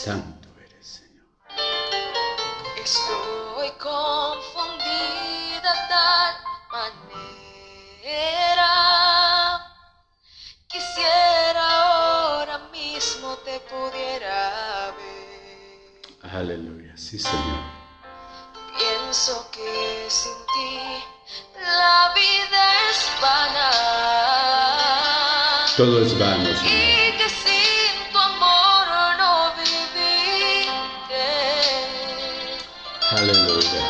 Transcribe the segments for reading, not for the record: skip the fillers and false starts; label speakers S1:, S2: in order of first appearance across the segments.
S1: Santo eres, Señor.
S2: Estoy confundida tal manera. Quisiera ahora mismo te pudiera ver.
S1: Aleluya, sí, Señor.
S2: Pienso que sin ti la vida es vana.
S1: Todo es vano, Señor.
S2: Y que sin tu amor no viviré.
S1: Aleluya.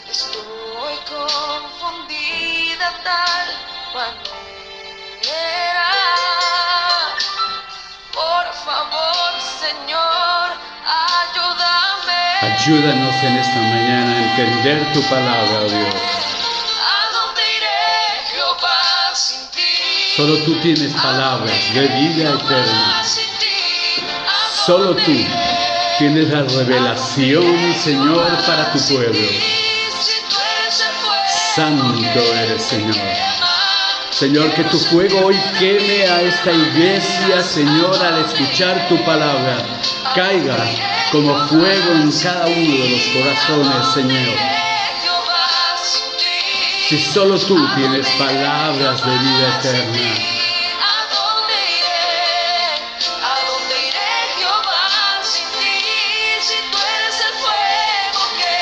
S2: Estoy confundida tal manera. Por favor, Señor, ayúdame.
S1: Ayúdanos en esta mañana a entender tu palabra, oh Dios.
S2: ¿A dónde iré, Jehová, sin ti?
S1: Solo tú tienes palabras de vida eterna.
S2: Sin ti, ¿a
S1: Solo
S2: dónde
S1: tú
S2: iré?
S1: tienes la revelación, Señor, para tu pueblo. Santo eres, Señor. Señor, que tu fuego hoy queme a esta iglesia, Señor, al escuchar tu palabra. Caiga como fuego en cada uno de los corazones, Señor. Si solo tú tienes palabras de vida eterna.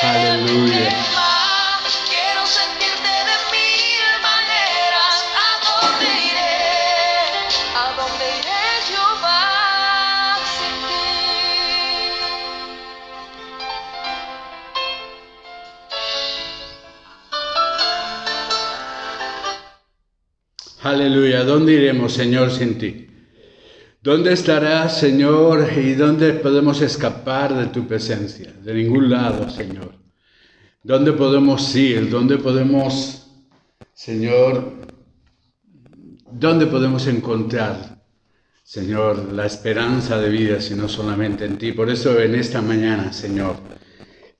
S1: Aleluya.
S2: Quiero sentirte de mil maneras. ¿A dónde iré? ¿A dónde iré, Jehová, sin ti?
S1: Aleluya. ¿Dónde iremos, Señor, sin ti? ¿Dónde estarás, Señor? ¿Y dónde podemos escapar de tu presencia? De ningún lado, Señor. ¿Dónde podemos ir? ¿Dónde podemos, Señor, dónde podemos encontrar, Señor, la esperanza de vida, sino solamente en ti? Por eso en esta mañana, Señor,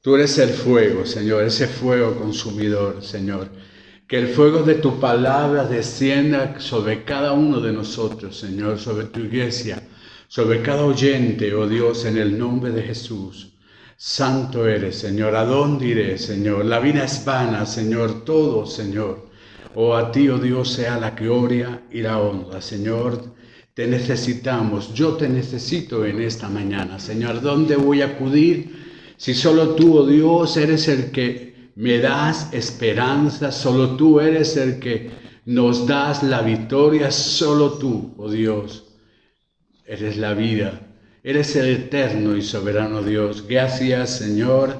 S1: tú eres el fuego, Señor, ese fuego consumidor, Señor. Que el fuego de tu palabra descienda sobre cada uno de nosotros, Señor, sobre tu iglesia, sobre cada oyente, oh Dios, en el nombre de Jesús. Santo eres, Señor. ¿A dónde iré, Señor? La vida es vana, Señor, todo, Señor. Oh, a ti, oh Dios, sea la gloria y la honra, Señor. Te necesitamos, yo te necesito en esta mañana, Señor. ¿Dónde voy a acudir? Si solo tú, oh Dios, eres el que me das esperanza, solo tú eres el que nos das la victoria, solo tú, oh Dios, eres la vida, eres el eterno y soberano Dios. Gracias, Señor.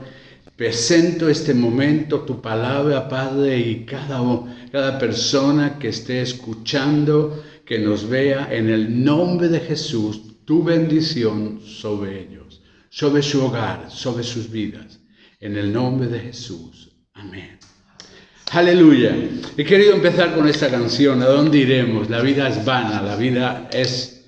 S1: Presento este momento tu palabra, Padre, y cada persona que esté escuchando, que nos vea, en el nombre de Jesús, tu bendición sobre ellos, sobre su hogar, sobre sus vidas. En el nombre de Jesús. Amén. Aleluya. He querido empezar con esta canción. ¿A dónde iremos? La vida es vana, la vida es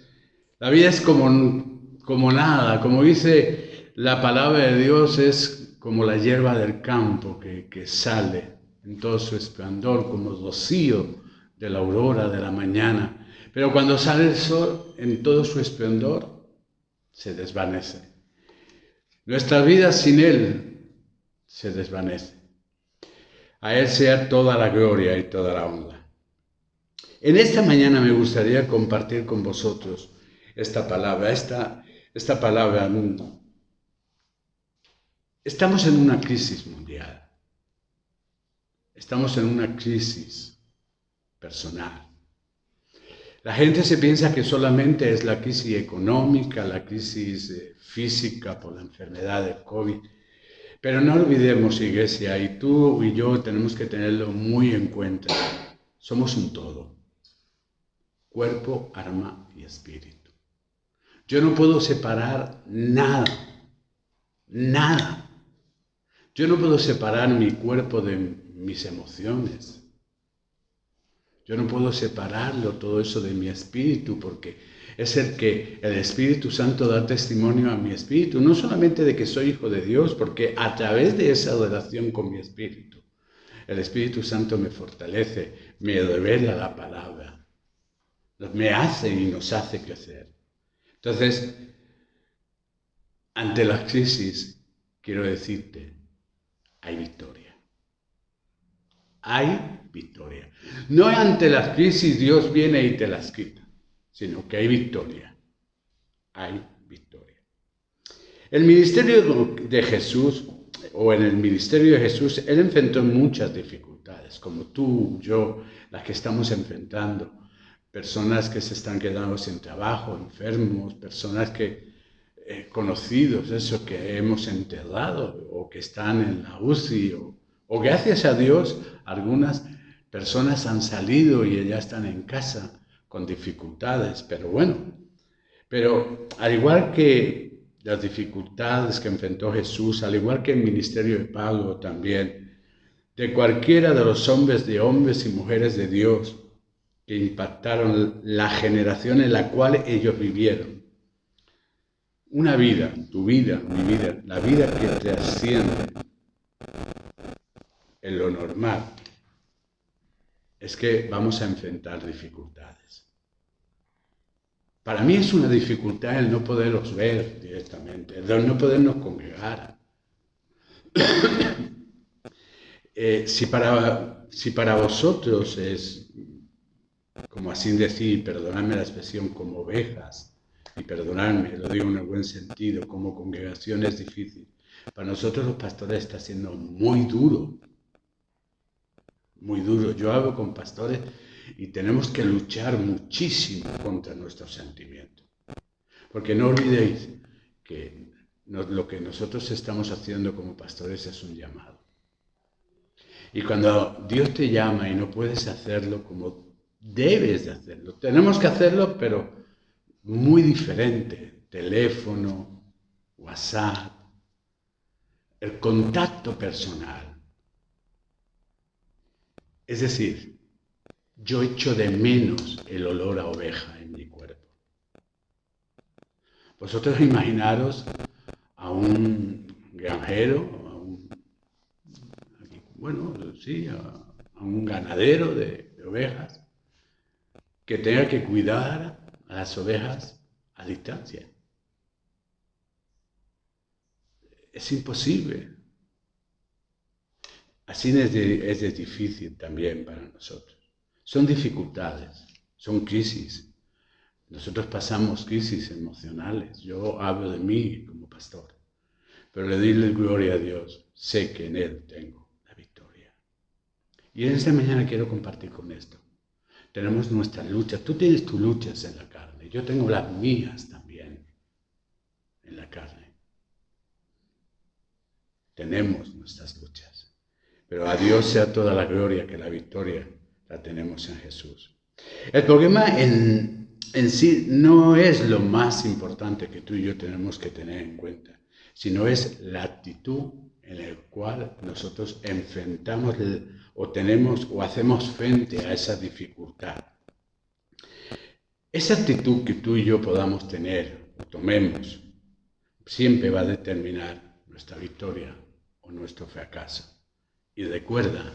S1: como nada. Como dice la palabra de Dios, es como la hierba del campo que sale en todo su esplendor, como el rocío de la aurora de la mañana. Pero cuando sale el sol en todo su esplendor, se desvanece. Nuestra vida sin Él se desvanece. A Él sea toda la gloria y toda la honra. En esta mañana me gustaría compartir con vosotros esta palabra. Esta palabra. Estamos en una crisis mundial. Estamos en una crisis personal. La gente se piensa que solamente es la crisis económica, la crisis física por la enfermedad del COVID. Pero no olvidemos, iglesia, y tú y yo tenemos que tenerlo muy en cuenta. Somos un todo. Cuerpo, alma y espíritu. Yo no puedo separar nada. Nada. Yo no puedo separar mi cuerpo de mis emociones. Yo no puedo separarlo todo eso de mi espíritu, porque es el que el Espíritu Santo da testimonio a mi espíritu, no solamente de que soy hijo de Dios, porque a través de esa relación con mi espíritu, el Espíritu Santo me fortalece, me revela la palabra, me hace y nos hace crecer. Entonces, ante la crisis, quiero decirte, hay victoria. Hay victoria. No ante las crisis Dios viene y te las quita, sino que hay victoria. Hay victoria. El ministerio de Jesús, o en el ministerio de Jesús, Él enfrentó muchas dificultades, como tú, yo, las que estamos enfrentando. Personas que se están quedando sin trabajo, enfermos, personas que conocidos, eso que hemos enterrado, o que están en la UCI, o gracias a Dios, algunas personas han salido y ya están en casa con dificultades, pero bueno. Pero al igual que las dificultades que enfrentó Jesús, al igual que el ministerio de Pablo también, de cualquiera de los hombres y mujeres de Dios que impactaron la generación en la cual ellos vivieron. Una vida, tu vida, mi vida, la vida que trasciende en lo normal, es que vamos a enfrentar dificultades. Para mí es una dificultad el no poderlos ver directamente, el no podernos congregar. Si para vosotros es, como así decir, perdonadme la expresión, como ovejas, y perdonadme, lo digo en el buen sentido, como congregación es difícil. Para nosotros los pastores está siendo muy duro. Muy duro. Yo hablo con pastores y tenemos que luchar muchísimo contra nuestros sentimientos. Porque no olvidéis que lo que nosotros estamos haciendo como pastores es un llamado. Y cuando Dios te llama y no puedes hacerlo como debes de hacerlo, tenemos que hacerlo, pero muy diferente. Teléfono, WhatsApp, el contacto personal. Es decir, yo echo de menos el olor a oveja en mi cuerpo. Vosotros imaginaros a un granjero, a un ganadero de ovejas que tenga que cuidar a las ovejas a distancia. Es imposible. Así es de difícil también para nosotros. Son dificultades, son crisis. Nosotros pasamos crisis emocionales. Yo hablo de mí como pastor. Pero le doy gloria a Dios. Sé que en Él tengo la victoria. Y en esta mañana quiero compartir con esto. Tenemos nuestras luchas. Tú tienes tus luchas en la carne. Yo tengo las mías también en la carne. Tenemos nuestras luchas. Pero a Dios sea toda la gloria, que la victoria la tenemos en Jesús. El problema en sí no es lo más importante que tú y yo tenemos que tener en cuenta, sino es la actitud en la cual nosotros enfrentamos o hacemos frente a esa dificultad. Esa actitud que tú y yo podamos tener o tomemos siempre va a determinar nuestra victoria o nuestro fracaso. Y recuerda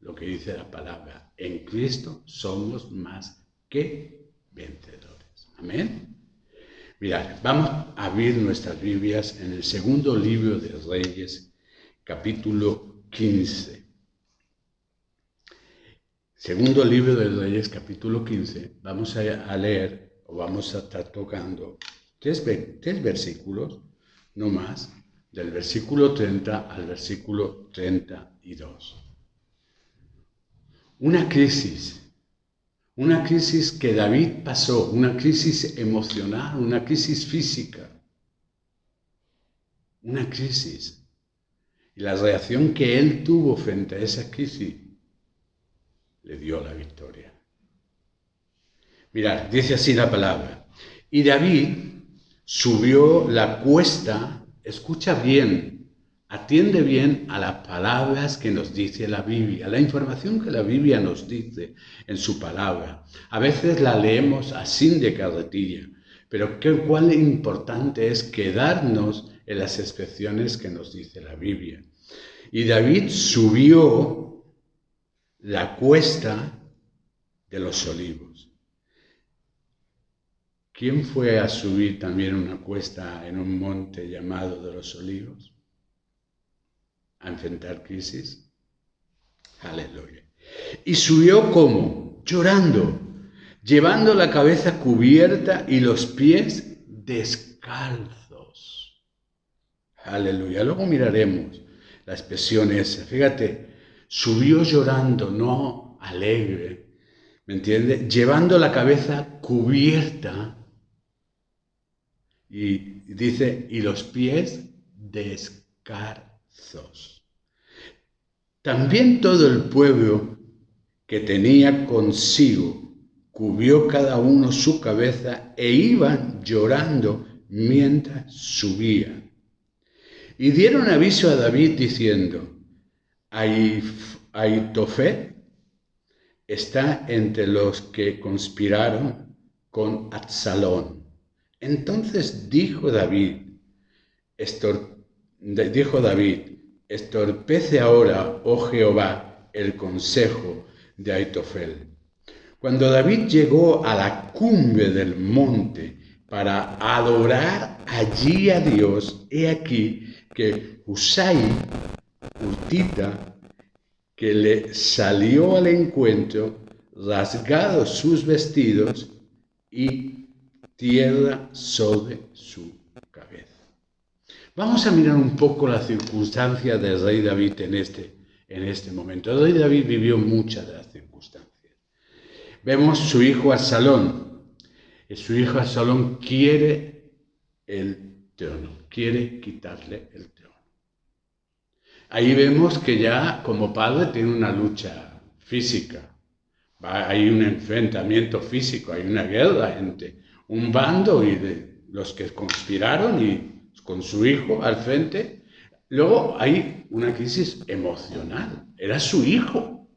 S1: lo que dice la palabra, en Cristo somos más que vencedores. Amén. Mirad, vamos a abrir nuestras Biblias en el segundo libro de Reyes, capítulo 15. Segundo libro de Reyes, capítulo 15. Vamos a leer, o vamos a estar tocando tres versículos, no más, del versículo 30 al versículo 32. Una crisis que David pasó, una crisis emocional, una crisis física, una crisis. Y la reacción que él tuvo frente a esa crisis le dio la victoria. Mirad, dice así la palabra. Y David subió la cuesta, escucha bien, atiende bien a las palabras que nos dice la Biblia, la información que la Biblia nos dice en su palabra. A veces la leemos así de carretilla, pero cuán importante es quedarnos en las expresiones que nos dice la Biblia. Y David subió la cuesta de los olivos. ¿quién fue a subir también una cuesta en un monte llamado de los Olivos? A enfrentar crisis. Aleluya. Y subió como, llorando, llevando la cabeza cubierta y los pies descalzos. Aleluya. Luego miraremos la expresión esa. Fíjate, subió llorando, no alegre. ¿Me entiendes? Llevando la cabeza cubierta. Y dice, y los pies descalzos. También todo el pueblo que tenía consigo cubrió cada uno su cabeza e iban llorando mientras subían. Y dieron aviso a David diciendo, Aitofet está entre los que conspiraron con Absalón. Entonces dijo David, estorpece ahora, oh Jehová, el consejo de Aitofel. Cuando David llegó a la cumbre del monte para adorar allí a Dios, he aquí que Husai, Hutita, que le salió al encuentro, rasgados sus vestidos y tierra sobre su cabeza. Vamos a mirar un poco la circunstancia del rey David en este momento. El rey David vivió muchas de las circunstancias. Vemos su hijo Absalón. Su hijo Absalón quiere el trono, quiere quitarle el trono. Ahí vemos que ya como padre tiene una lucha física. Hay un enfrentamiento físico, hay una guerra entre un bando y de los que conspiraron y con su hijo al frente. Luego hay una crisis emocional. Era su hijo.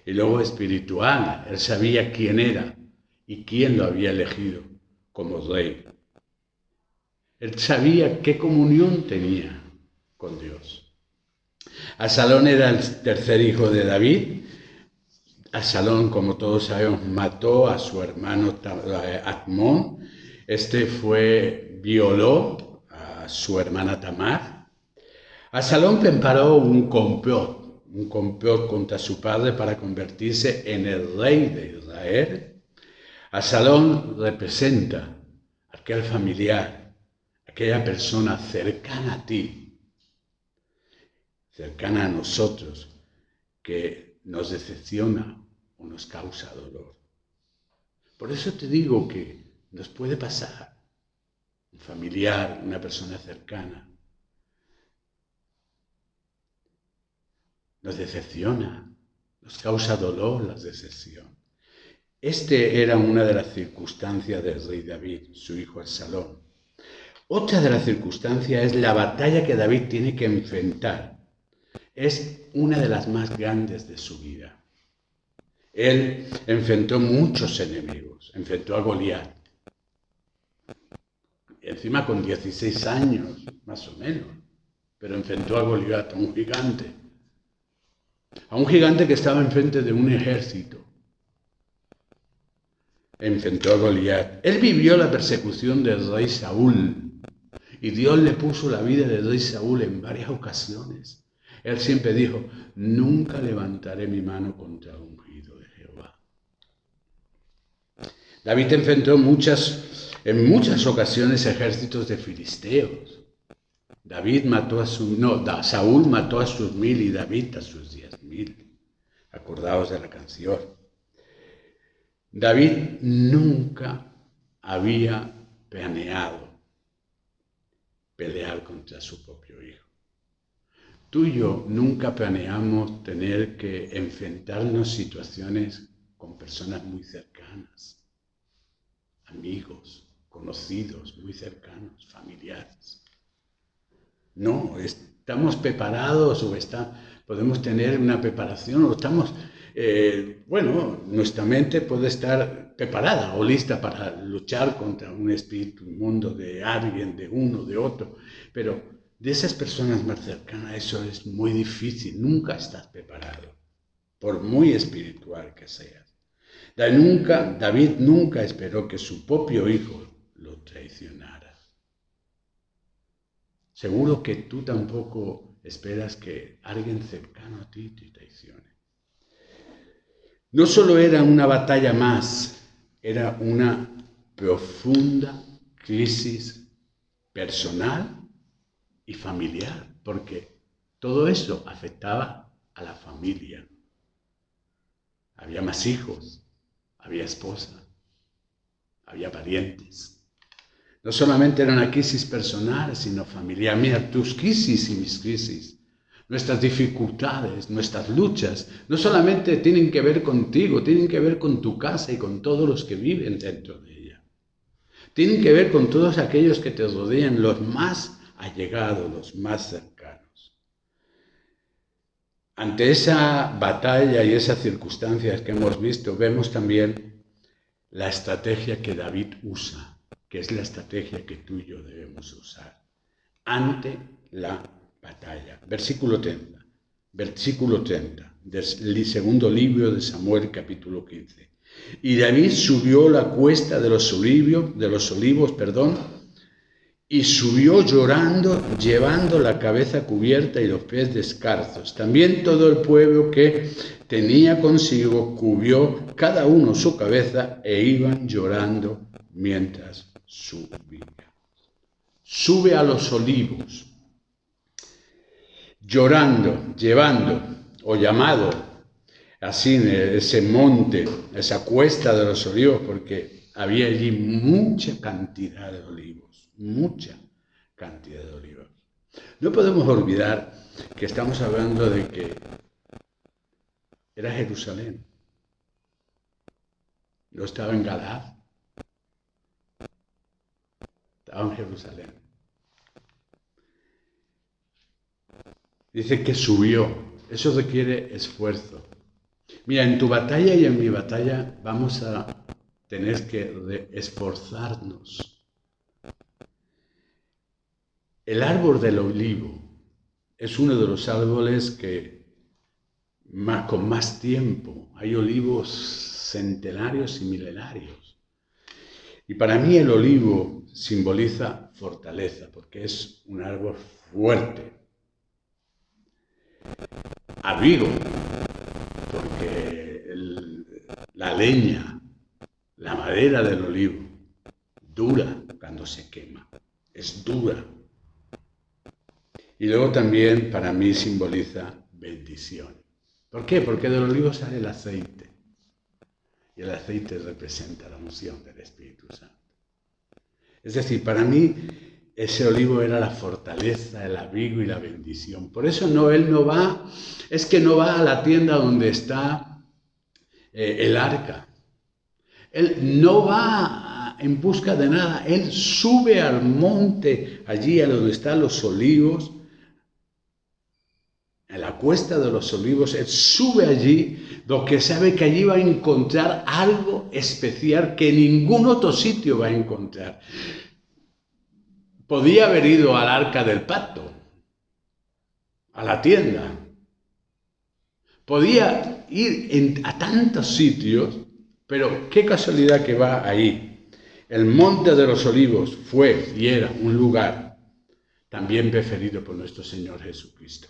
S1: Y luego espiritual. Él sabía quién era y quién lo había elegido como rey. Él sabía qué comunión tenía con Dios. Absalón era el tercer hijo de David. Absalón, como todos sabemos, mató a su hermano Amnón. Violó a su hermana Tamar. Absalón preparó un complot contra su padre para convertirse en el rey de Israel. Absalón representa aquel familiar, aquella persona cercana a ti, cercana a nosotros, que nos decepciona o nos causa dolor. Por eso te digo que nos puede pasar un familiar, una persona cercana. Nos decepciona, nos causa dolor la decepción. Era una de las circunstancias del rey David, su hijo Absalón. Otra de las circunstancias es la batalla que David tiene que enfrentar. Es una de las más grandes de su vida. Él enfrentó muchos enemigos, enfrentó a Goliat. Encima con 16 años, más o menos, pero enfrentó a Goliat, a un gigante que estaba enfrente de un ejército. Enfrentó a Goliat. Él vivió la persecución del rey Saúl y Dios le puso la vida del rey Saúl en varias ocasiones. Él siempre dijo, nunca levantaré mi mano contra un ungido de Jehová. David enfrentó en muchas ocasiones ejércitos de filisteos. Saúl mató a sus 1000 y David a sus 10.000. Acordaos de la canción. David nunca había planeado pelear contra su propio hijo. Tú y yo nunca planeamos tener que enfrentarnos situaciones con personas muy cercanas, amigos, conocidos, muy cercanos, familiares. No, estamos preparados podemos tener una preparación o nuestra mente puede estar preparada o lista para luchar contra un espíritu inmundo de alguien, de uno, de otro, pero de esas personas más cercanas eso es muy difícil, nunca estás preparado, por muy espiritual que seas. David nunca esperó que su propio hijo lo traicionara. Seguro que tú tampoco esperas que alguien cercano a ti te traicione. No solo era una batalla más, era una profunda crisis personal y familiar, porque todo eso afectaba a la familia. Había más hijos, había esposa, había parientes. No solamente era una crisis personal, sino familiar. Mira, tus crisis y mis crisis, nuestras dificultades, nuestras luchas, no solamente tienen que ver contigo, tienen que ver con tu casa y con todos los que viven dentro de ella. Tienen que ver con todos aquellos que te rodean, los más allegados, los más cercanos. Ante esa batalla y esas circunstancias que hemos visto, vemos también la estrategia que David usa, que es la estrategia que tú y yo debemos usar ante la batalla. Versículo 30 del segundo libro de Samuel, capítulo 15. Y David subió la cuesta de los olivos, y subió llorando, llevando la cabeza cubierta y los pies descalzos. También todo el pueblo que tenía consigo cubrió cada uno su cabeza e iban llorando mientras subía. Sube a los olivos, llorando, llevando o llamado así ese monte, esa cuesta de los olivos, porque había allí mucha cantidad de olivos, mucha cantidad de olivos. No podemos olvidar que estamos hablando de que era Jerusalén, no estaba en Galaad, estaba en Jerusalén. Dice que subió, eso requiere esfuerzo. Mira, en tu batalla y en mi batalla vamos a tener que esforzarnos. El árbol del olivo es uno de los árboles que con más tiempo. Hay olivos centenarios y milenarios. Y para mí el olivo simboliza fortaleza, porque es un árbol fuerte. Abrigo, porque la leña, la madera del olivo, dura cuando se quema, es dura. Y luego también para mí simboliza bendición. ¿Por qué? Porque del olivo sale el aceite. Y el aceite representa la unción del Espíritu Santo. Es decir, para mí ese olivo era la fortaleza, el abrigo y la bendición. Por eso él no va a la tienda donde está el arca. Él no va en busca de nada. Él sube al monte, allí a donde están los olivos, en la cuesta de los olivos. Él sube allí, porque sabe que allí va a encontrar algo especial que ningún otro sitio va a encontrar. Podía haber ido al arca del pacto, a la tienda. Podía ir a tantos sitios, pero qué casualidad que va ahí. El monte de los olivos fue y era un lugar también preferido por nuestro Señor Jesucristo.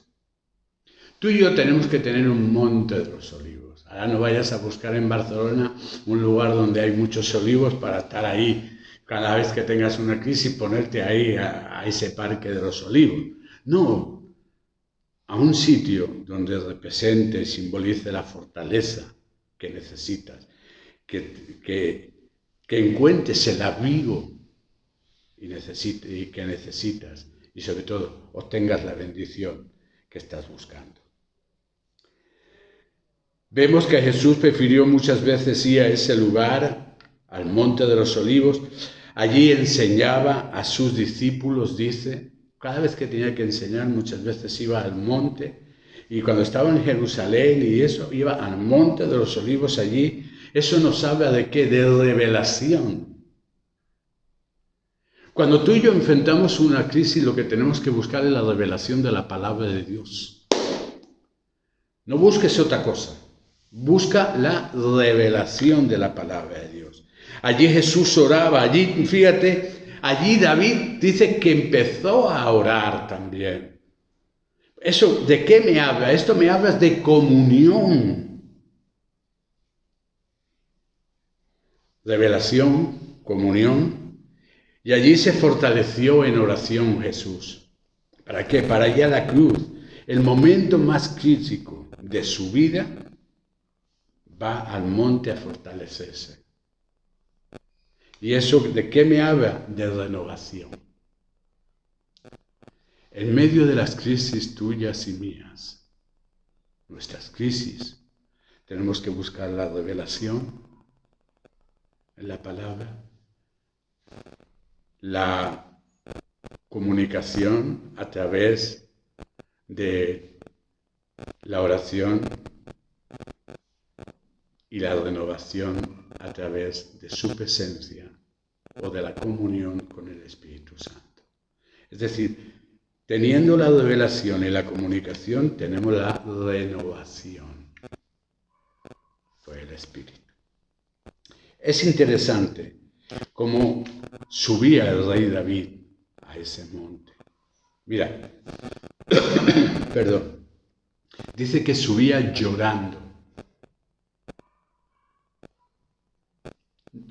S1: Tú y yo tenemos que tener un monte de los olivos. Ahora no vayas a buscar en Barcelona un lugar donde hay muchos olivos para estar ahí cada vez que tengas una crisis, ponerte ahí a ese parque de los olivos. No, a un sitio donde represente y simbolice la fortaleza que necesitas, que encuentres el abrigo que necesitas y sobre todo obtengas la bendición que estás buscando. Vemos que Jesús prefirió muchas veces ir a ese lugar, al monte de los olivos. Allí enseñaba a sus discípulos, dice, cada vez que tenía que enseñar muchas veces iba al monte, y cuando estaba en Jerusalén y eso, iba al monte de los olivos allí. Eso nos habla de ¿qué? De revelación. Cuando tú y yo enfrentamos una crisis, lo que tenemos que buscar es la revelación de la palabra de Dios. No busques otra cosa. Busca la revelación de la palabra de Dios. Allí Jesús oraba, allí, fíjate, allí David dice que empezó a orar también. ¿Eso de qué me habla? Esto me habla de comunión. Revelación, comunión. Y allí se fortaleció en oración Jesús. ¿Para qué? Para ir a la cruz. El momento más crítico de su vida, va al monte a fortalecerse. ¿Y eso de qué me habla? De renovación. En medio de las crisis tuyas y mías, nuestras crisis, tenemos que buscar la revelación en la palabra, la comunicación a través de la oración y la renovación a través de su presencia o de la comunión con el Espíritu Santo. Es decir, teniendo la revelación y la comunicación, tenemos la renovación por el Espíritu. Es interesante cómo subía el rey David a ese monte. Mira, perdón, dice que subía llorando.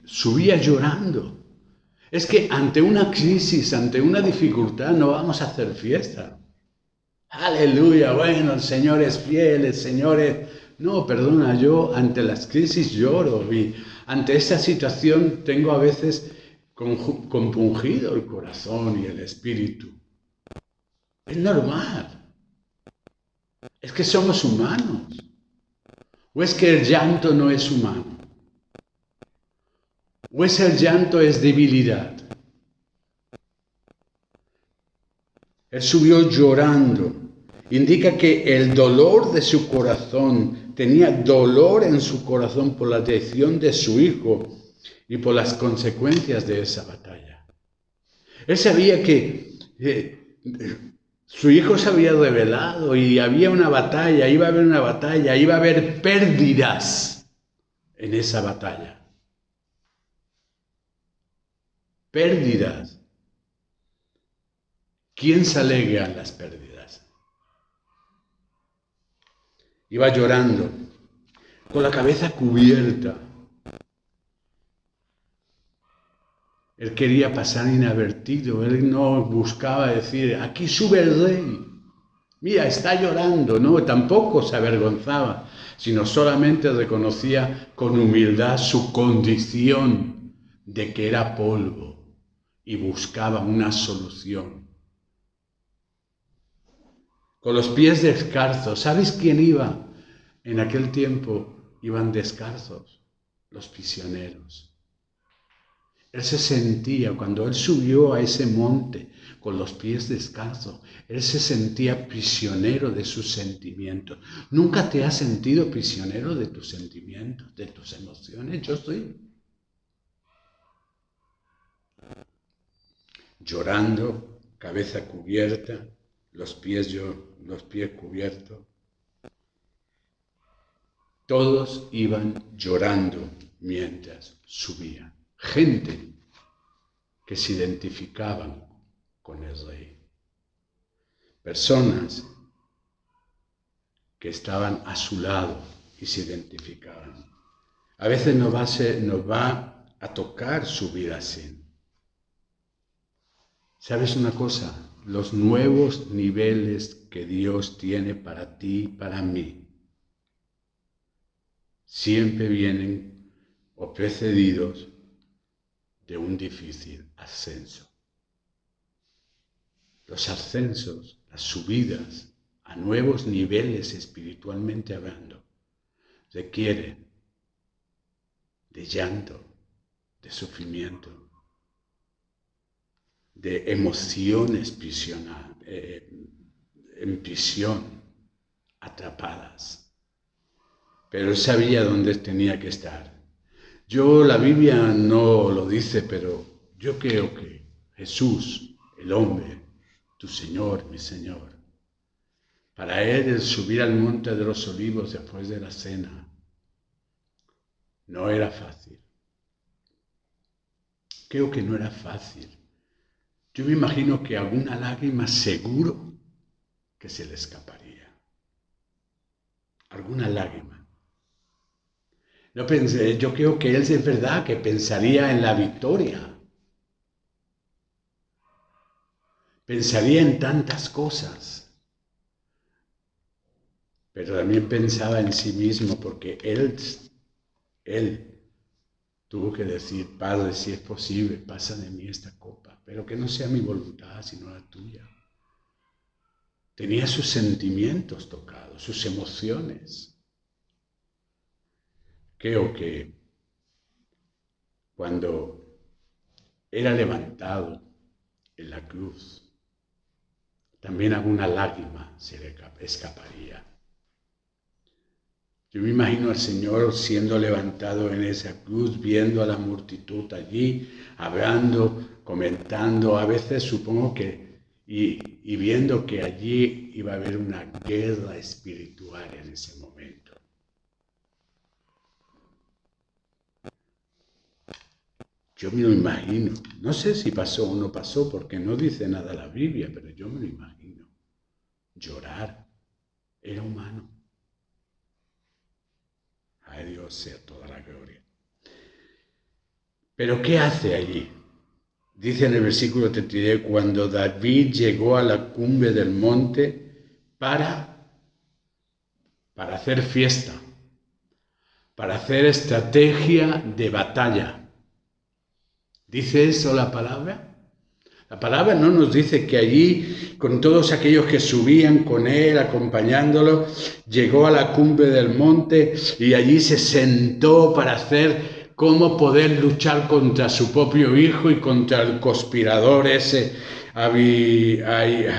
S1: Subía llorando. Es que ante una crisis, ante una dificultad, no vamos a hacer fiesta. Aleluya, bueno, el Señor es fiel, el Señor es... No, perdona, yo ante las crisis lloro y ante esa situación tengo a veces compungido el corazón y el espíritu. Es normal. Es que somos humanos. ¿O es que el llanto no es humano? ¿O es el llanto es debilidad? Él subió llorando. Indica que el dolor de su corazón, tenía dolor en su corazón por la traición de su hijo y por las consecuencias de esa batalla. Él sabía que su hijo se había revelado y había una batalla, iba a haber una batalla, iba a haber pérdidas en esa batalla. Pérdidas. ¿Quién se alegra en las pérdidas? Iba llorando, con la cabeza cubierta. Él quería pasar inadvertido, él no buscaba decir, aquí sube el rey, mira, está llorando. No, tampoco se avergonzaba, sino solamente reconocía con humildad su condición de que era polvo y buscaba una solución. Con los pies descalzos. ¿Sabes quién iba? En aquel tiempo iban descalzos los prisioneros. Él se sentía, cuando él subió a ese monte con los pies descalzos, él se sentía prisionero de sus sentimientos. ¿Nunca te has sentido prisionero de tus sentimientos, de tus emociones? Yo sí. Llorando, cabeza cubierta, los pies cubiertos. Todos iban llorando mientras subían. Gente que se identificaban con el rey. Personas que estaban a su lado y se identificaban. A veces nos va a tocar subir así. ¿Sabes una cosa? Los nuevos niveles que Dios tiene para ti y para mí siempre vienen o precedidos de un difícil ascenso. Los ascensos, las subidas a nuevos niveles espiritualmente hablando, requieren de llanto, de sufrimiento, de emociones en prisión, atrapadas. Pero él sabía dónde tenía que estar. La Biblia no lo dice, pero yo creo que Jesús, el hombre, tu Señor, mi Señor, para él el subir al monte de los olivos después de la cena No era fácil. Creo que no era fácil. Yo me imagino que alguna lágrima seguro que se le escaparía. Alguna lágrima. No pensé, yo creo que él es verdad que pensaría en la victoria. Pensaría en tantas cosas. Pero también pensaba en sí mismo porque él tuvo que decir, Padre, si es posible, pasa de mí esta copa, pero que no sea mi voluntad, sino la tuya. Tenía sus sentimientos tocados, sus emociones. Creo que cuando era levantado en la cruz, también alguna lágrima se le escaparía. Yo me imagino al Señor siendo levantado en esa cruz, viendo a la multitud allí, hablando, comentando, a veces supongo que, y viendo que allí iba a haber una guerra espiritual en ese momento. Yo me lo imagino. No sé si pasó o no pasó, porque no dice nada la Biblia, pero yo me lo imagino. Llorar era humano. A Dios sea toda la gloria. Pero ¿qué hace allí? Dice en el versículo 33, cuando David llegó a la cumbre del monte para hacer fiesta, para hacer estrategia de batalla. ¿Dice eso la palabra? La palabra no nos dice que allí, con todos aquellos que subían con él, acompañándolo, llegó a la cumbre del monte y allí se sentó para hacer cómo poder luchar contra su propio hijo y contra el conspirador ese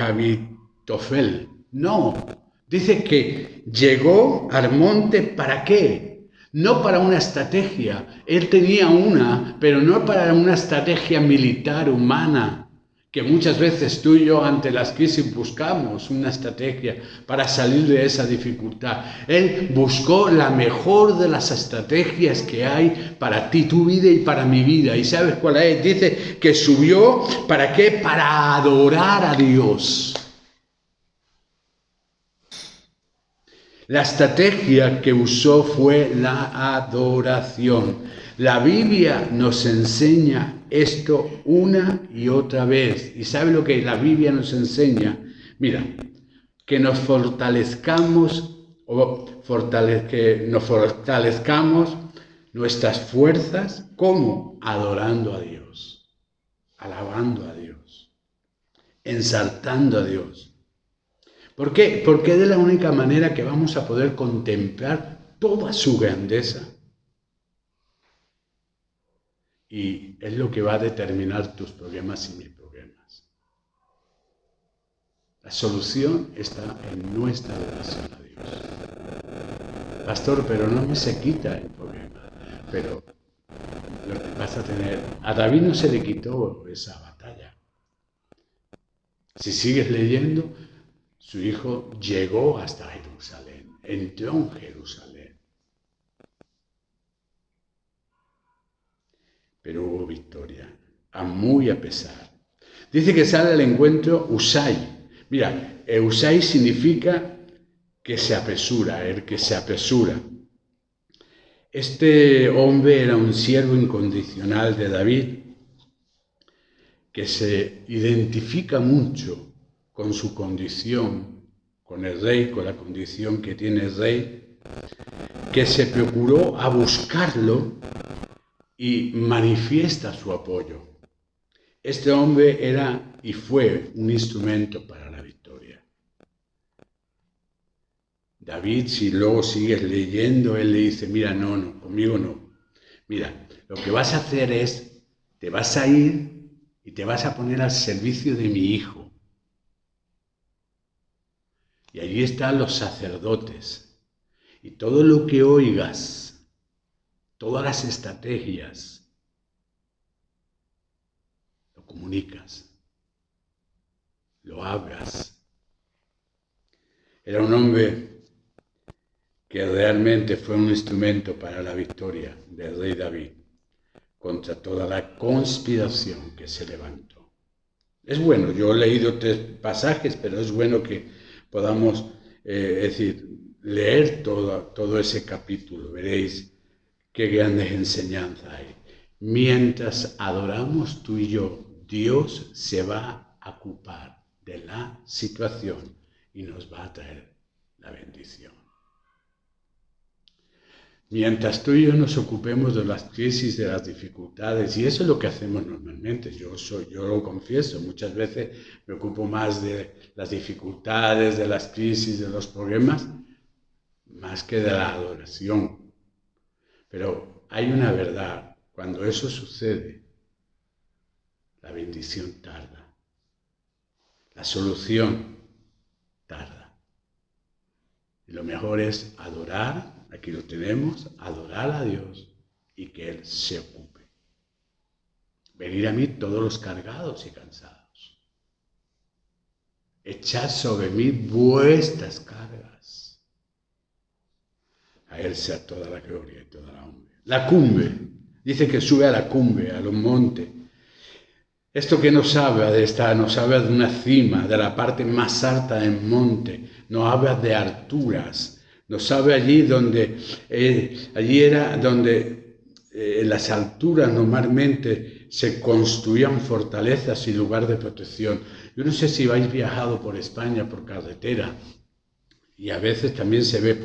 S1: Abitofel. No, dice que llegó al monte ¿para qué? No para una estrategia. Él tenía una, pero no para una estrategia militar humana, que muchas veces tú y yo ante las crisis buscamos una estrategia para salir de esa dificultad. Él buscó la mejor de las estrategias que hay para ti, tu vida y para mi vida. ¿Y sabes cuál es? Dice que subió, ¿para qué? Para adorar a Dios. La estrategia que usó fue la adoración. La Biblia nos enseña esto una y otra vez. ¿Y sabe lo que la Biblia nos enseña? Mira, que nos fortalezcamos que nos fortalezcamos nuestras fuerzas, ¿cómo? Adorando a Dios, alabando a Dios, ensalzando a Dios. ¿Por qué? Porque es de la única manera que vamos a poder contemplar toda su grandeza. Y es lo que va a determinar tus problemas y mis problemas. La solución está en nuestra relación a Dios. Pastor, pero no me se quita el problema. Pero lo que vas a tener... A David no se le quitó esa batalla. Si sigues leyendo, su hijo llegó hasta Jerusalén, entró en Jerusalén. Pero hubo victoria, muy a pesar. Dice que sale al encuentro Usai. Mira, Usai significa que se apresura, el que se apresura. Este hombre era un siervo incondicional de David, que se identifica mucho con su condición, con el rey, con la condición que tiene el rey, que se procuró a buscarlo y manifiesta su apoyo. Este hombre era y fue un instrumento para la victoria. David, si luego sigues leyendo, él le dice, mira, no, conmigo no. Mira, lo que vas a hacer es, te vas a ir y te vas a poner al servicio de mi hijo. Y allí están los sacerdotes. Y todo lo que oigas, todas las estrategias, lo comunicas, lo hablas. Era un hombre que realmente fue un instrumento para la victoria del rey David contra toda la conspiración que se levantó. Es bueno, yo he leído 3 pasajes, pero es bueno que podamos leer todo ese capítulo. Veréis qué grandes enseñanzas hay. Mientras adoramos tú y yo, Dios se va a ocupar de la situación y nos va a traer la bendición. Mientras tú y yo nos ocupemos de las crisis, de las dificultades, y eso es lo que hacemos normalmente, yo lo confieso, muchas veces me ocupo más de las dificultades, de las crisis, de los problemas, más que de la adoración. Pero hay una verdad, cuando eso sucede, la bendición tarda, la solución tarda. Y lo mejor es adorar. Aquí lo tenemos, adorar a Dios y que Él se ocupe. Venid a mí todos los cargados y cansados. Echad sobre mí vuestras cargas. A Él sea toda la gloria y toda la honra. La cumbre, dice que sube a la cumbre, a los montes. Esto que nos habla nos habla de una cima, de la parte más alta del monte, nos habla de alturas. Nos sabe allí donde, en las alturas normalmente se construían fortalezas y lugar de protección. Yo no sé si habéis viajado por España por carretera, y a veces también se ve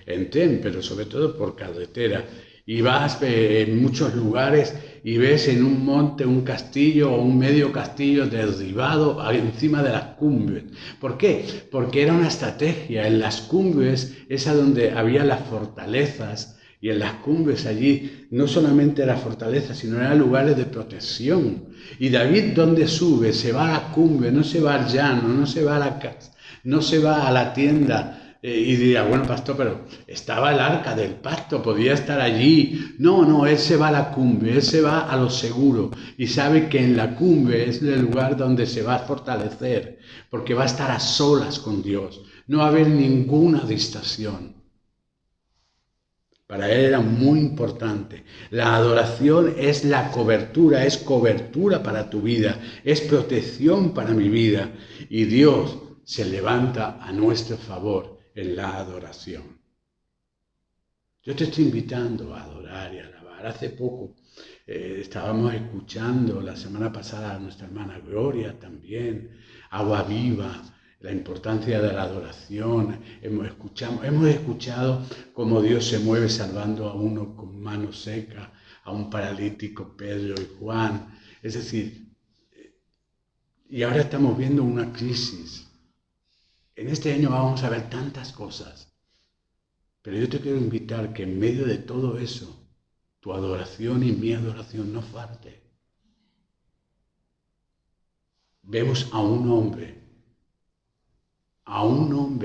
S1: en tren, pero sobre todo por carretera. Y vas en muchos lugares y ves en un monte un castillo o un medio castillo derribado encima de las cumbres. ¿Por qué? Porque era una estrategia. En las cumbres es a donde había las fortalezas, y en las cumbres allí no solamente era fortaleza, sino eran lugares de protección. Y David, ¿dónde sube? Se va a la cumbre, no se va al llano, no se va a la casa, no se va a la tienda. Y dirá, bueno, pastor, pero estaba el arca del pacto, podía estar allí. No, él se va a la cumbre, él se va a lo seguro y sabe que en la cumbre es el lugar donde se va a fortalecer, porque va a estar a solas con Dios, no va a haber ninguna distracción. Para él era muy importante. La adoración es la cobertura, es cobertura para tu vida, es protección para mi vida, y Dios se levanta a nuestro favor en la adoración. Yo te estoy invitando a adorar y a alabar. Hace poco estábamos escuchando la semana pasada a nuestra hermana Gloria también, Agua Viva, la importancia de la adoración. Hemos escuchado cómo Dios se mueve salvando a uno con mano seca, a un paralítico, Pedro y Juan. Es decir, y ahora estamos viendo una crisis. En este año vamos a ver tantas cosas, pero yo te quiero invitar que en medio de todo eso, tu adoración y mi adoración no falte. Vemos a un hombre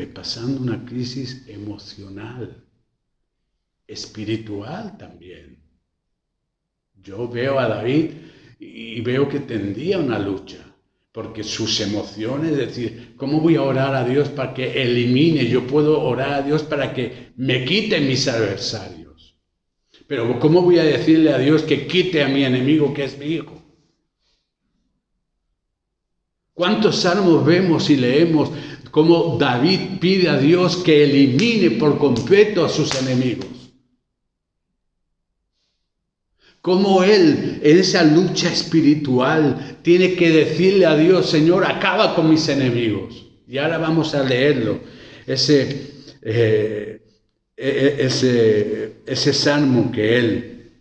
S1: pasando una crisis emocional, espiritual también. Yo veo a David y veo que tendría una lucha, porque sus emociones, es decir, ¿cómo voy a orar a Dios para que elimine? Yo puedo orar a Dios para que me quite mis adversarios. Pero ¿cómo voy a decirle a Dios que quite a mi enemigo, que es mi hijo? ¿Cuántos salmos vemos y leemos cómo David pide a Dios que elimine por completo a sus enemigos? Cómo él, en esa lucha espiritual, tiene que decirle a Dios, Señor, acaba con mis enemigos. Y ahora vamos a leerlo, ese salmo que él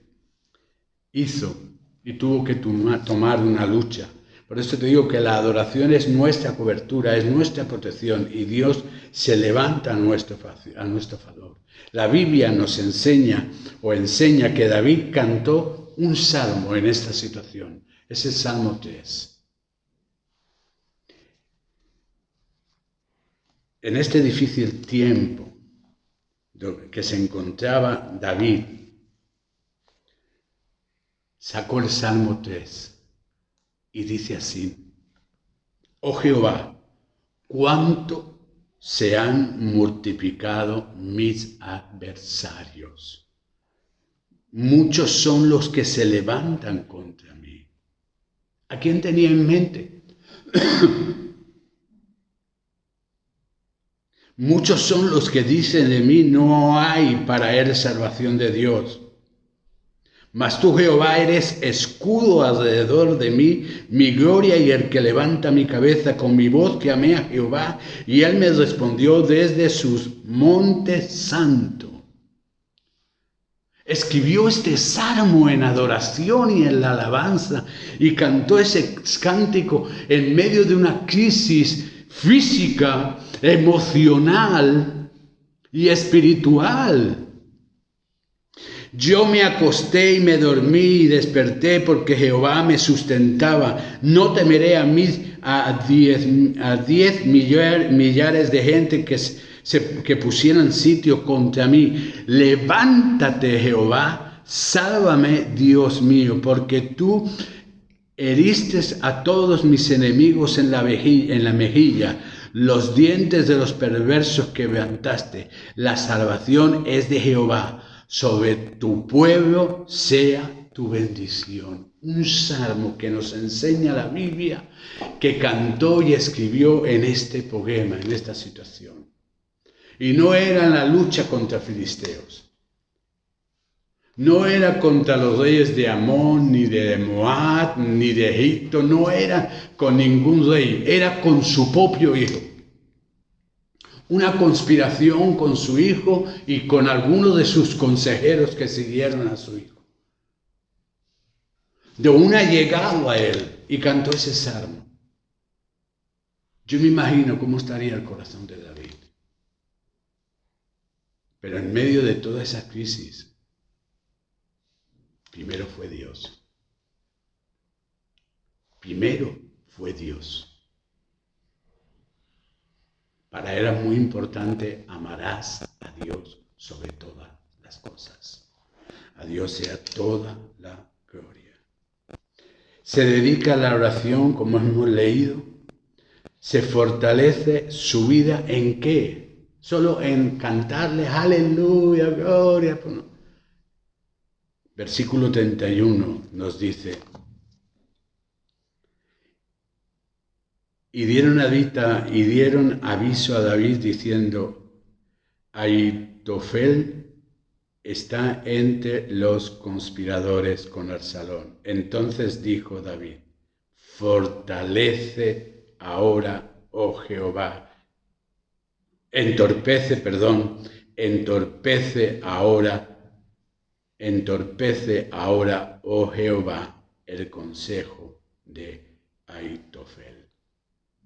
S1: hizo y tuvo que tomar una lucha. Por eso te digo que la adoración es nuestra cobertura, es nuestra protección, y Dios se levanta a nuestro favor. La Biblia nos enseña que David cantó un salmo en esta situación. Es el Salmo 3. En este difícil tiempo que se encontraba David, sacó el Salmo 3 y dice así: Oh Jehová, cuánto se han multiplicado mis adversarios. Muchos son los que se levantan contra mí. ¿A quién tenía en mente? Muchos son los que dicen de mí, no hay para él salvación de Dios. Mas tú, Jehová, eres escudo alrededor de mí, mi gloria y el que levanta mi cabeza. Con mi voz clamé a Jehová, y él me respondió desde sus montes santos. Escribió este salmo en adoración y en la alabanza, y cantó ese cántico en medio de una crisis física, emocional y espiritual. Yo me acosté y me dormí y desperté porque Jehová me sustentaba. No temeré a 10 millares de gente que pusieran sitio contra mí. Levántate, Jehová, sálvame, Dios mío, porque tú heriste a todos mis enemigos en la mejilla. Los dientes de los perversos quebrantaste. La salvación es de Jehová. Sobre tu pueblo sea tu bendición. Un salmo que nos enseña la Biblia, que cantó y escribió en este poema, en esta situación. Y no era la lucha contra filisteos. No era contra los reyes de Amón, ni de Moab, ni de Egipto. No era con ningún rey. Era con su propio hijo. Una conspiración con su hijo y con algunos de sus consejeros que siguieron a su hijo. De un allegado a él, y cantó ese salmo. Yo me imagino cómo estaría el corazón de David. Pero en medio de toda esa crisis, primero fue Dios. Primero fue Dios. Para él era muy importante, amarás a Dios sobre todas las cosas. A Dios sea toda la gloria. Se dedica a la oración, como hemos leído. Se fortalece su vida ¿en qué? Solo en cantarle aleluya, gloria. Versículo 31 nos dice: Y dieron aviso a David diciendo: Ahitofel está entre los conspiradores con Absalón. Entonces dijo David: Fortalece ahora, oh Jehová. Entorpece ahora, oh Jehová, el consejo de Ahitofel.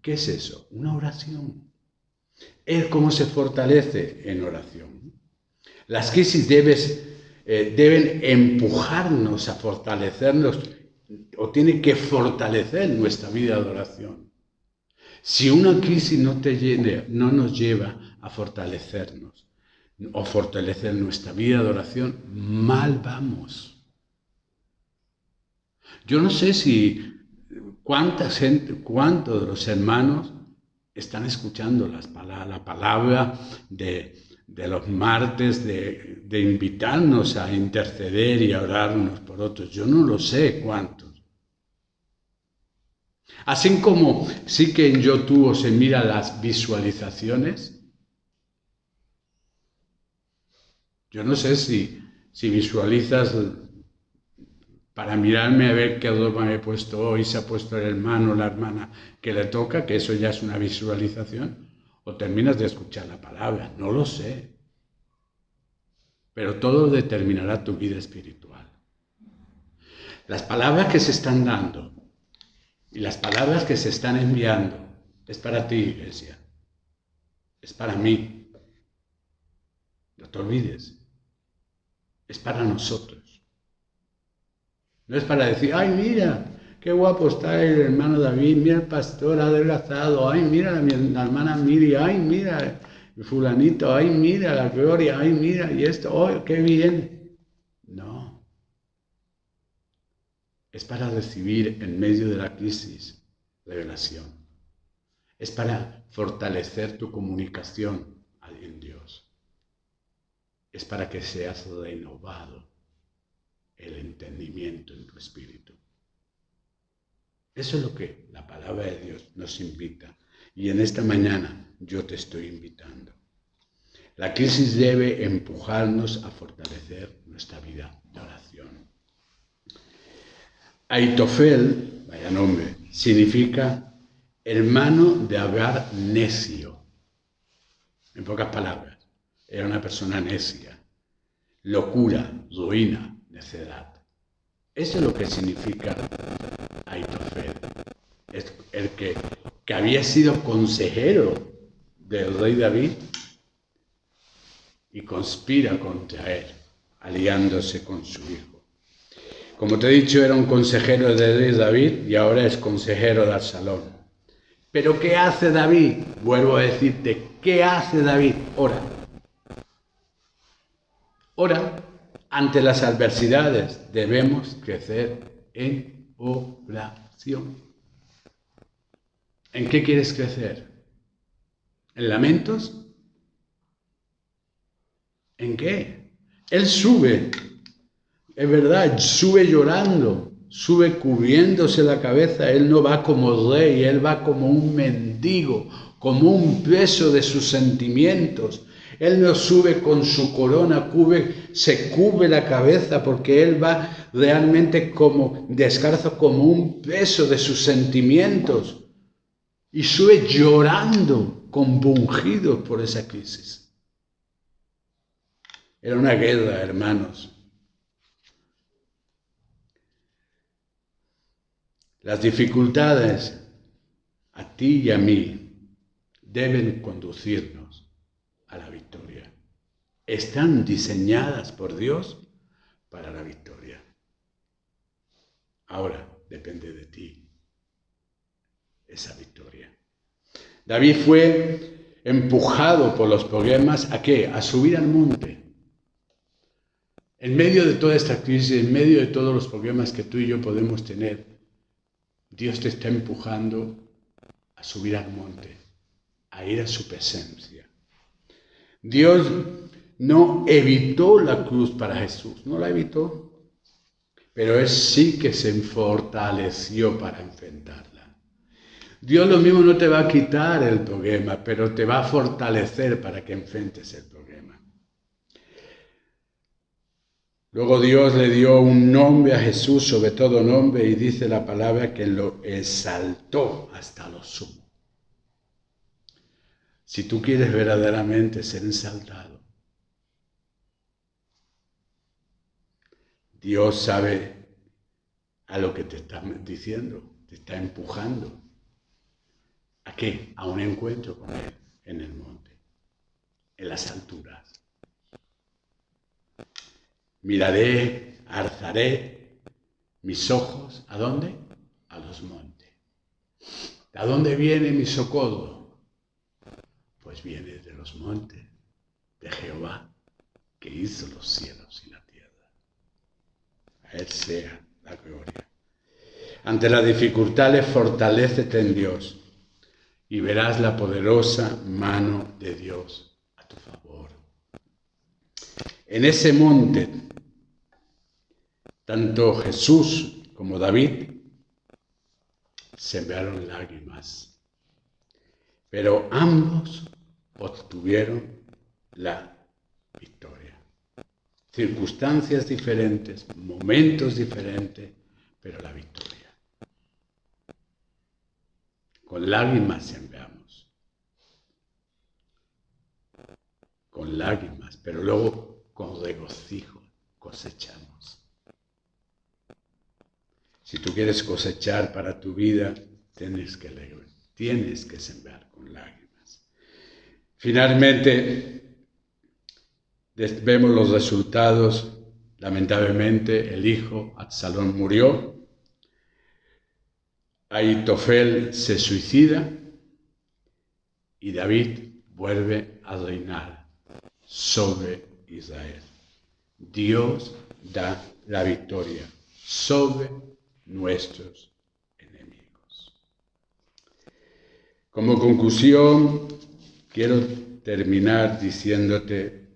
S1: ¿Qué es eso? Una oración. ¿Es cómo se fortalece? En oración. Las crisis deben empujarnos a fortalecernos, o tienen que fortalecer nuestra vida de oración. Si una crisis no nos lleva a fortalecernos o fortalecer nuestra vida de oración, mal vamos. Yo no sé cuántos de los hermanos están escuchando la palabra de los martes, de invitarnos a interceder y a orarnos por otros. Yo no lo sé cuántos. Así como sí que en YouTube se mira las visualizaciones, yo no sé si visualizas para mirarme a ver qué ropa me he puesto hoy, se ha puesto el hermano o la hermana que le toca, que eso ya es una visualización, o terminas de escuchar la palabra, no lo sé. Pero todo determinará tu vida espiritual. Las palabras que se están dando y las palabras que se están enviando es para ti, iglesia. Es para mí. No te olvides. Es para nosotros. No es para decir, ay, mira, qué guapo está el hermano David, mira el pastor adelgazado, ay, mira la hermana Miri, ay, mira el fulanito, ay, mira la gloria, ay, mira, y esto, oh, qué bien. No. Es para recibir en medio de la crisis revelación. Es para fortalecer tu comunicación en Dios. Es para que seas renovado el entendimiento en tu espíritu. Eso es lo que la palabra de Dios nos invita. Y en esta mañana yo te estoy invitando. La crisis debe empujarnos a fortalecer nuestra vida de oración. Aitofel, vaya nombre, significa hermano de Agar necio. En pocas palabras, era una persona necia. Locura, ruina, necedad. Eso es lo que significa Aitofel. Es el que había sido consejero del rey David y conspira contra él, aliándose con su hijo. Como te he dicho, era un consejero del rey David y ahora es consejero de Absalón. ¿Pero qué hace David? Vuelvo a decirte, ¿qué hace David? Ora. Ora. Ante las adversidades debemos crecer en oración. ¿En qué quieres crecer? ¿En lamentos? ¿En qué? Él sube, es verdad, sube llorando, sube cubriéndose la cabeza. Él no va como rey, él va como un mendigo, como un preso de sus sentimientos. Él no sube con su corona, se cubre la cabeza porque él va realmente como descalzo, como un preso de sus sentimientos. Y sube llorando, compungido por esa crisis. Era una guerra, hermanos. Las dificultades a ti y a mí deben conducirnos a la victoria. Están diseñadas por Dios para la victoria. Ahora depende de ti esa victoria. David fue empujado por los problemas ¿a qué? A subir al monte. En medio de toda esta crisis, en medio de todos los problemas que tú y yo podemos tener, Dios te está empujando a subir al monte, a ir a su presencia. Dios no evitó la cruz para Jesús, no la evitó, pero Él sí que se fortaleció para enfrentarla. Dios lo mismo no te va a quitar el problema, pero te va a fortalecer para que enfrentes el problema. Luego Dios le dio un nombre a Jesús, sobre todo nombre, y dice la palabra que lo exaltó hasta lo sumo. Si tú quieres verdaderamente ser exaltado, Dios sabe a lo que te está diciendo, te está empujando. ¿A qué? A un encuentro con Él en el monte, en las alturas. Miraré, alzaré mis ojos, ¿a dónde? A los montes. ¿A dónde viene mi socorro? Pues viene de los montes, de Jehová, que hizo los cielos y la tierra. A Él sea la gloria. Ante las dificultades, fortalécete en Dios y verás la poderosa mano de Dios a tu favor. En ese monte, tanto Jesús como David sembraron lágrimas, pero ambos obtuvieron la victoria. Circunstancias diferentes, momentos diferentes, pero la victoria. Con lágrimas sembramos. Con lágrimas, pero luego con regocijo cosechamos. Si tú quieres cosechar para tu vida, tienes que sembrar con lágrimas. Finalmente, vemos los resultados. Lamentablemente, el hijo Absalón murió. Aitofel se suicida y David vuelve a reinar sobre Israel. Dios da la victoria sobre nuestros enemigos. Como conclusión, quiero terminar diciéndote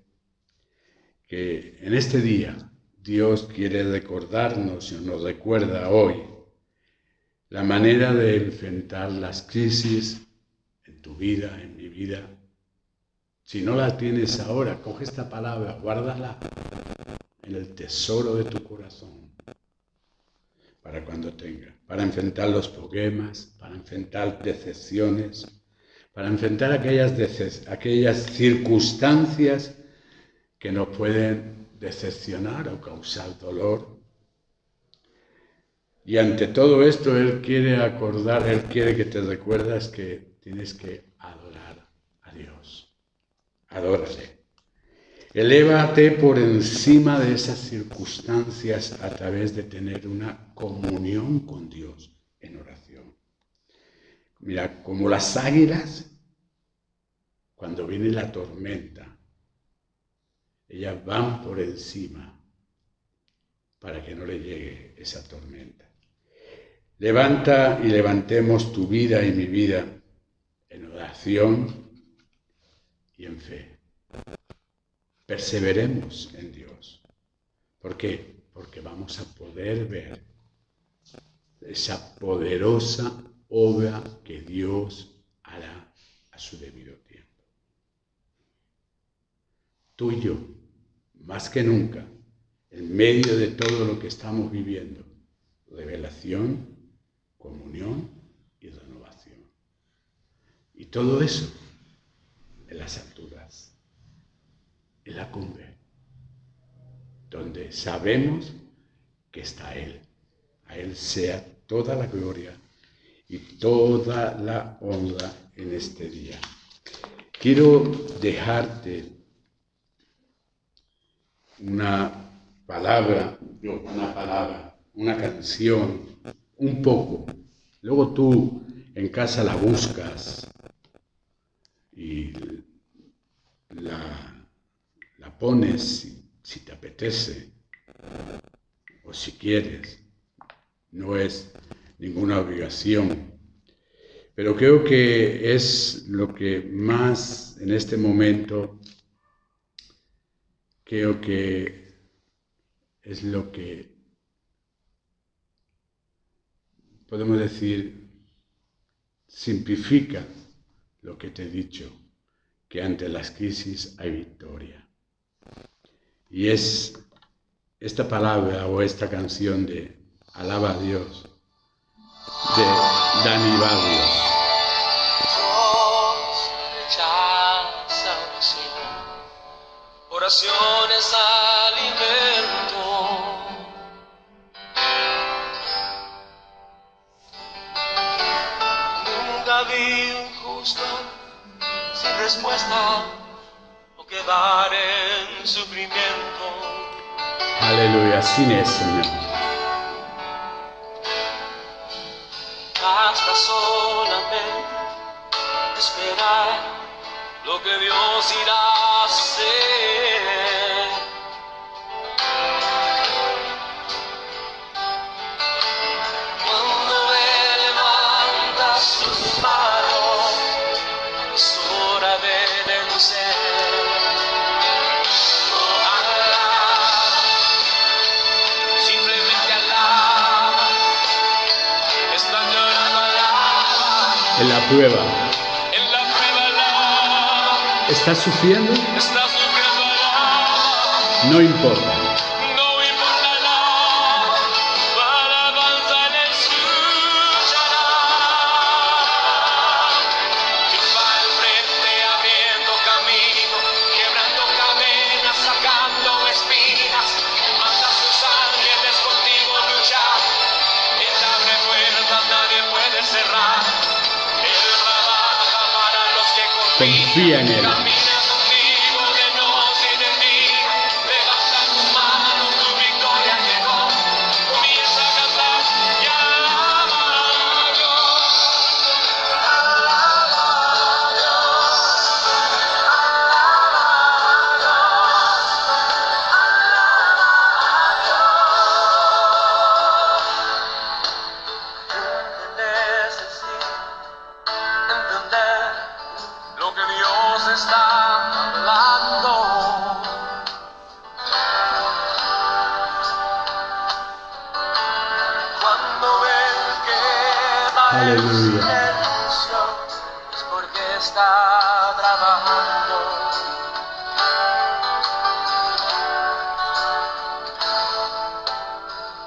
S1: que en este día Dios quiere recordarnos y nos recuerda hoy la manera de enfrentar las crisis en tu vida, en mi vida. Si no la tienes ahora, coge esta palabra, guárdala en el tesoro de tu corazón para cuando tenga, para enfrentar los problemas, para enfrentar decepciones, para enfrentar aquellas circunstancias que nos pueden decepcionar o causar dolor. Y ante todo esto, Él quiere que te recuerdas que tienes que adorar a Dios. Adórale. Elévate por encima de esas circunstancias a través de tener una comunión con Dios en oración. Mira, como las águilas, cuando viene la tormenta, ellas van por encima para que no le llegue esa tormenta. Levanta y levantemos tu vida y mi vida en oración y en fe. Perseveremos en Dios. ¿Por qué? Porque vamos a poder ver esa poderosa obra que Dios hará a su debido tiempo. Tú y yo, más que nunca, en medio de todo lo que estamos viviendo, revelación, comunión y renovación. Y todo eso en las alturas, en la cumbre, donde sabemos que está Él. A Él sea toda la gloria y toda la honra en este día. Quiero dejarte una canción, un poco. Luego tú en casa la buscas y la pones si te apetece o si quieres. No es ninguna obligación. Pero creo que es lo que más en este momento, creo que es lo que podemos decir, simplifica lo que te he dicho, que ante las crisis hay victoria. Y es esta palabra o esta canción de Alaba a Dios, de Dani Barrios.
S2: Dios rechaza oraciones alimento. Nunca vi un justo sin respuesta o quedar en sufrimiento.
S1: Aleluya, así es, Señor.
S2: Basta solamente esperar lo que Dios irá a hacer. Cuando Él levanta sus manos, es hora de vencer. Simplemente alaba, están llorando, alaba.
S1: En la prueba.
S2: En la prueba alaba,
S1: ¿Estás sufriendo?
S2: está sufriendo, alaba.
S1: No importa.
S2: No importa alaba, para avanzar escuchará. Dios va al frente abriendo camino, quebrando cadenas, sacando espinas. Manda a sus ángeles contigo luchar. Él abre puertas, nadie puede cerrar. Él trabaja para los que
S1: Confía en Él.
S2: camina contigo de noche y de día. Levanta tus manos, tu victoria llegó. Comienza a cantar y alaba a Dios. está hablando. Cuando Él queda en
S1: Aleluya.
S2: silencio, es porque está trabajando.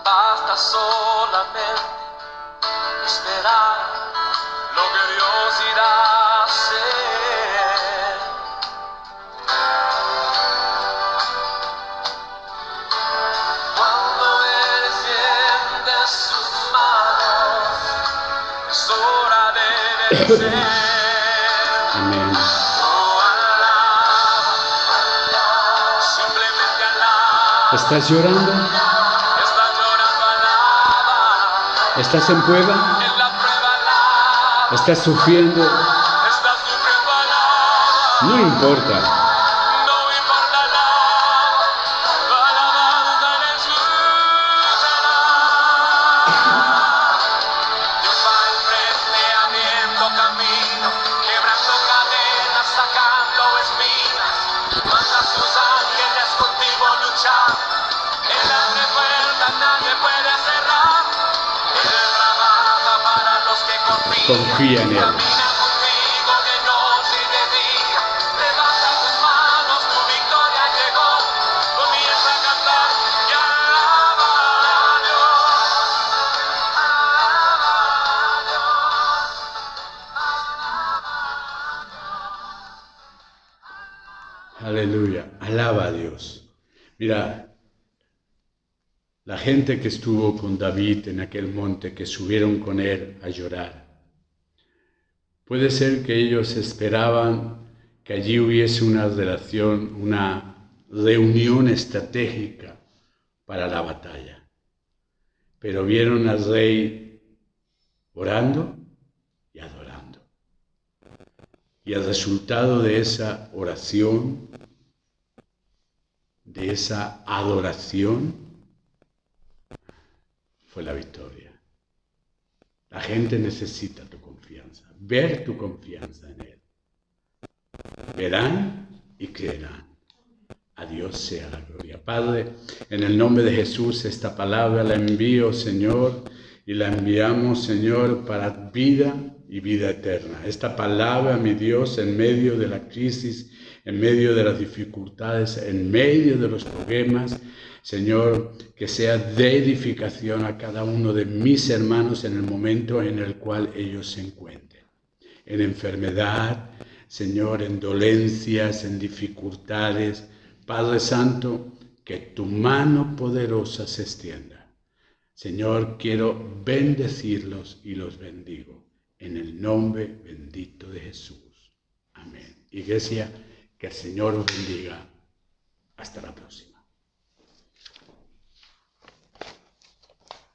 S2: Basta solamente esperar lo que Dios irá a hacer. Cuando Él extiende sus manos, es hora de vencer.
S1: Amén.
S2: Oh, alaba, simplemente alaba.
S1: ¿Estás llorando?
S2: Estás llorando, alaba.
S1: ¿Estás en prueba?
S2: En la prueba alaba.
S1: ¿Estás sufriendo?
S2: Estás sufriendo, alaba.
S1: No importa.
S2: No importa nada, tu alabanza le escuchará. Dios va al frente abriendo camino, quebrando cadenas, sacando espinas. Manda a sus ángeles contigo luchar. Él abre puertas, nadie puede cerrar. Él trabaja para los que
S1: Confía en Él.
S2: Camina contigo de noche y de día. Levanta tus manos, tu victoria llegó. Comienza a cantar y alaba a Dios. Alaba a Dios.
S1: Aleluya. Alaba a Dios. Mira, la gente que estuvo con David en aquel monte, que subieron con él a llorar, puede ser que ellos esperaban que allí hubiese una relación, una reunión estratégica para la batalla. Pero vieron al rey orando y adorando. Y el resultado de esa oración, de esa adoración, fue la victoria. La gente necesita tu confianza, ver tu confianza en Él. Verán y creerán. A Dios sea la gloria. Padre, en el nombre de Jesús, esta palabra la envío, Señor, y la enviamos, Señor, para vida y vida eterna. Esta palabra, mi Dios, en medio de la crisis, en medio de las dificultades, en medio de los problemas, Señor, que sea de edificación a cada uno de mis hermanos en el momento en el cual ellos se encuentren. En enfermedad, Señor, en dolencias, en dificultades. Padre Santo, que tu mano poderosa se extienda. Señor, quiero bendecirlos y los bendigo. En el nombre bendito de Jesús. Amén. Iglesia, que el Señor os bendiga. Hasta la próxima.